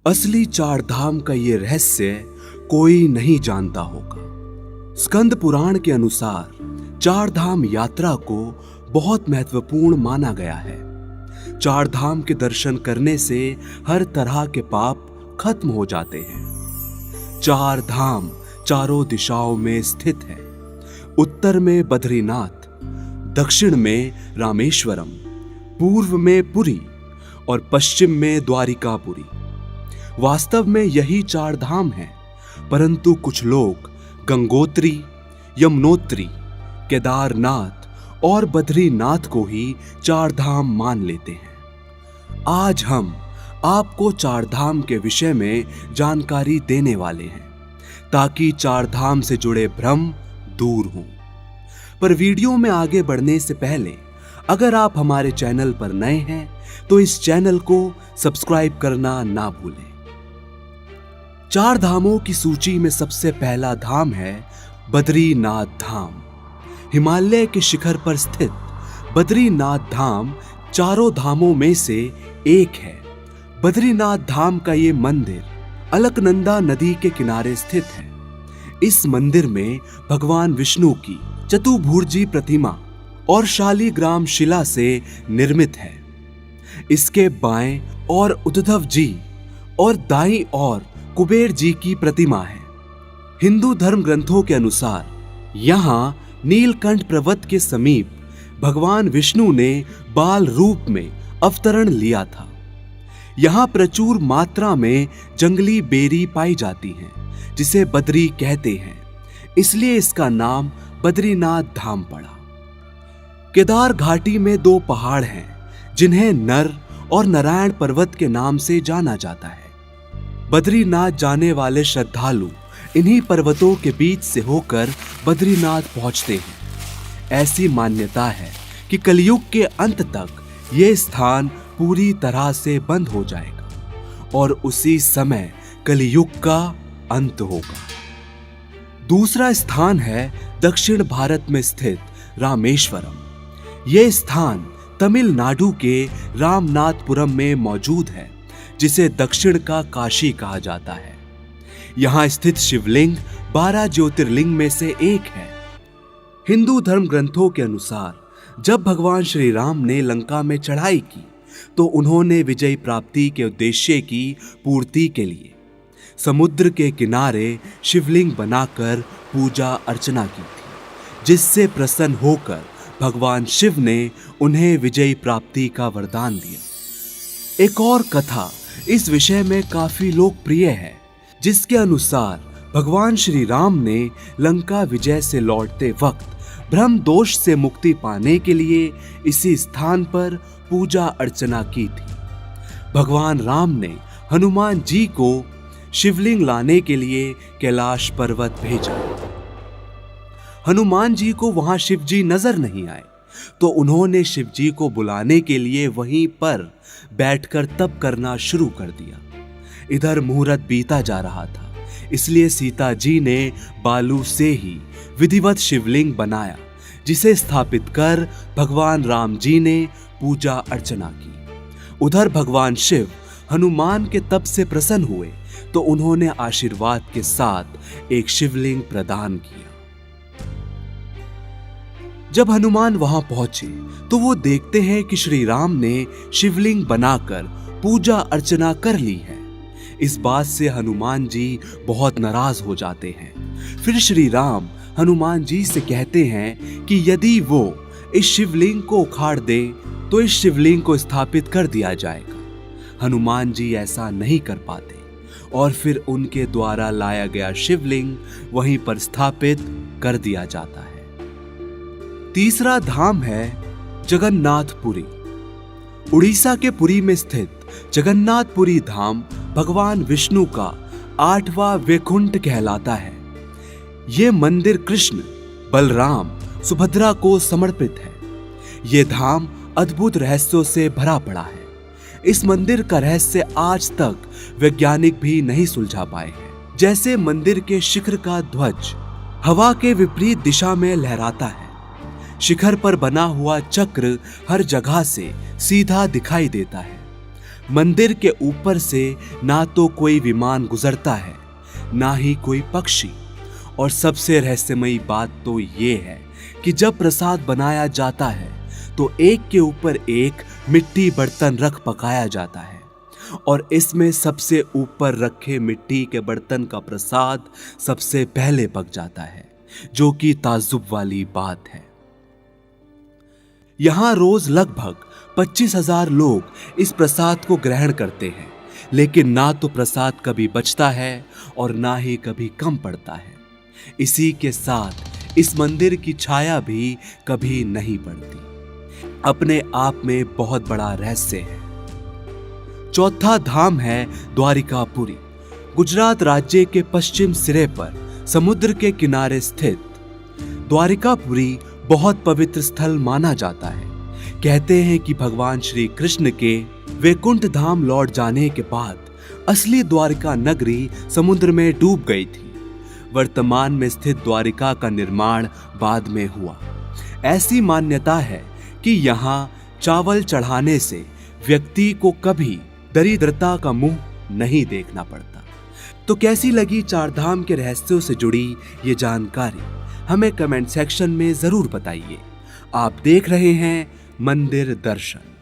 असली चार धाम का ये रहस्य कोई नहीं जानता होगा। स्कंद पुराण के अनुसार चार धाम यात्रा को बहुत महत्वपूर्ण माना गया है। चार धाम के दर्शन करने से हर तरह के पाप खत्म हो जाते हैं। चार धाम चारों दिशाओं में स्थित है। उत्तर में बद्रीनाथ, दक्षिण में रामेश्वरम, पूर्व में पुरी और पश्चिम में द्वारिकापुरी। वास्तव में यही चार धाम हैं, परंतु कुछ लोग गंगोत्री, यमुनोत्री, केदारनाथ और बद्रीनाथ को ही चार धाम मान लेते हैं। आज हम आपको चार धाम के विषय में जानकारी देने वाले हैं, ताकि चार धाम से जुड़े भ्रम दूर हों। पर वीडियो में आगे बढ़ने से पहले अगर आप हमारे चैनल पर नए हैं तो इस चैनल को सब्सक्राइब करना ना भूलें। चार धामों की सूची में सबसे पहला धाम है बद्रीनाथ धाम। हिमालय के शिखर पर स्थित बद्रीनाथ धाम चारों धामों में से एक है। बद्रीनाथ धाम का ये मंदिर अलकनंदा नदी के किनारे स्थित है। इस मंदिर में भगवान विष्णु की चतुर्भुजी प्रतिमा और शालिग्राम शिला से निर्मित है। इसके बाएं और उद्धव जी और दाईं ओर कुबेर जी की प्रतिमा है। हिंदू धर्म ग्रंथों के अनुसार यहाँ नीलकंठ पर्वत के समीप भगवान विष्णु ने बाल रूप में अवतरण लिया था। यहाँ प्रचुर मात्रा में जंगली बेरी पाई जाती हैं, जिसे बद्री कहते हैं, इसलिए इसका नाम बद्रीनाथ धाम पड़ा। केदार घाटी में दो पहाड़ हैं, जिन्हें नर और नारायण पर्वत के नाम से जाना जाता है। बद्रीनाथ जाने वाले श्रद्धालु इन्हीं पर्वतों के बीच से होकर बद्रीनाथ पहुंचते हैं। ऐसी मान्यता है कि कलयुग के अंत तक ये स्थान पूरी तरह से बंद हो जाएगा और उसी समय कलयुग का अंत होगा। दूसरा स्थान है दक्षिण भारत में स्थित रामेश्वरम। यह स्थान तमिलनाडु के रामनाथपुरम में मौजूद है, जिसे दक्षिण का काशी कहा जाता है। यहाँ स्थित शिवलिंग 12 ज्योतिर्लिंग में से एक है। हिंदू धर्म ग्रंथों के अनुसार जब भगवान श्री राम ने लंका में चढ़ाई की तो उन्होंने विजय प्राप्ति के उद्देश्य की पूर्ति के लिए समुद्र के किनारे शिवलिंग बनाकर पूजा अर्चना की थी, जिससे प्रसन्न होकर भगवान शिव ने उन्हें विजय प्राप्ति का वरदान दिया। एक और कथा इस विषय में काफी लोकप्रिय है, जिसके अनुसार भगवान श्री राम ने लंका विजय से लौटते वक्त ब्रह्म दोष से मुक्ति पाने के लिए इसी स्थान पर पूजा अर्चना की थी। भगवान राम ने हनुमान जी को शिवलिंग लाने के लिए कैलाश पर्वत भेजा। हनुमान जी को वहां शिव जी नजर नहीं आए, तो उन्होंने शिव जी को बुलाने के लिए वहीं पर बैठकर तप करना शुरू कर दिया। इधर मुहूर्त बीता जा रहा था, इसलिए सीता जी ने बालू से ही विधिवत शिवलिंग बनाया, जिसे स्थापित कर भगवान राम जी ने पूजा अर्चना की। उधर भगवान शिव हनुमान के तप से प्रसन्न हुए, तो उन्होंने आशीर्वाद के साथ एक शिवलिंग प्रदान किया। जब हनुमान वहां पहुंचे तो वो देखते हैं कि श्री राम ने शिवलिंग बनाकर पूजा अर्चना कर ली है। इस बात से हनुमान जी बहुत नाराज हो जाते हैं। फिर श्री राम हनुमान जी से कहते हैं कि यदि वो इस शिवलिंग को उखाड़ दे तो इस शिवलिंग को स्थापित कर दिया जाएगा। हनुमान जी ऐसा नहीं कर पाते और फिर उनके द्वारा लाया गया शिवलिंग वहीं पर स्थापित कर दिया जाता है। तीसरा धाम है जगन्नाथपुरी। उड़ीसा के पुरी में स्थित जगन्नाथपुरी धाम भगवान विष्णु का 8वां वैकुंठ कहलाता है। यह मंदिर कृष्ण, बलराम, सुभद्रा को समर्पित है। यह धाम अद्भुत रहस्यों से भरा पड़ा है। इस मंदिर का रहस्य आज तक वैज्ञानिक भी नहीं सुलझा पाए हैं। जैसे मंदिर के शिखर का ध्वज हवा के विपरीत दिशा में लहराता है, शिखर पर बना हुआ चक्र हर जगह से सीधा दिखाई देता है। मंदिर के ऊपर से ना तो कोई विमान गुजरता है, ना ही कोई पक्षी। और सबसे रहस्यमयी बात तो ये है कि जब प्रसाद बनाया जाता है तो एक के ऊपर एक मिट्टी बर्तन रख पकाया जाता है, और इसमें सबसे ऊपर रखे मिट्टी के बर्तन का प्रसाद सबसे पहले पक जाता है, जो कि ताज्जुब वाली बात है। यहां रोज लगभग 25,000 लोग इस प्रसाद को ग्रहण करते हैं, लेकिन ना तो प्रसाद कभी बचता है और ना ही कभी कम पड़ता है। इसी के साथ इस मंदिर की छाया भी कभी नहीं पड़ती। अपने आप में बहुत बड़ा रहस्य है। चौथा धाम है द्वारिकापुरी। गुजरात राज्य के पश्चिम सिरे पर समुद्र के किनारे स्थित द्वारिकापुरी बहुत पवित्र स्थल माना जाता है। कहते हैं कि भगवान श्री कृष्ण के वैकुंठ धाम लौट जाने के बाद असली द्वारिका नगरी समुद्र में डूब गई थी। वर्तमान में स्थित द्वारिका का निर्माण बाद में हुआ। ऐसी मान्यता है कि यहाँ चावल चढ़ाने से व्यक्ति को कभी दरिद्रता का मुंह नहीं देखना पड़ता। तो कैसी लगी चारधाम के रहस्यों से जुड़ी ये जानकारी, हमें कमेंट सेक्शन में जरूर बताइए। आप देख रहे हैं मंदिर दर्शन।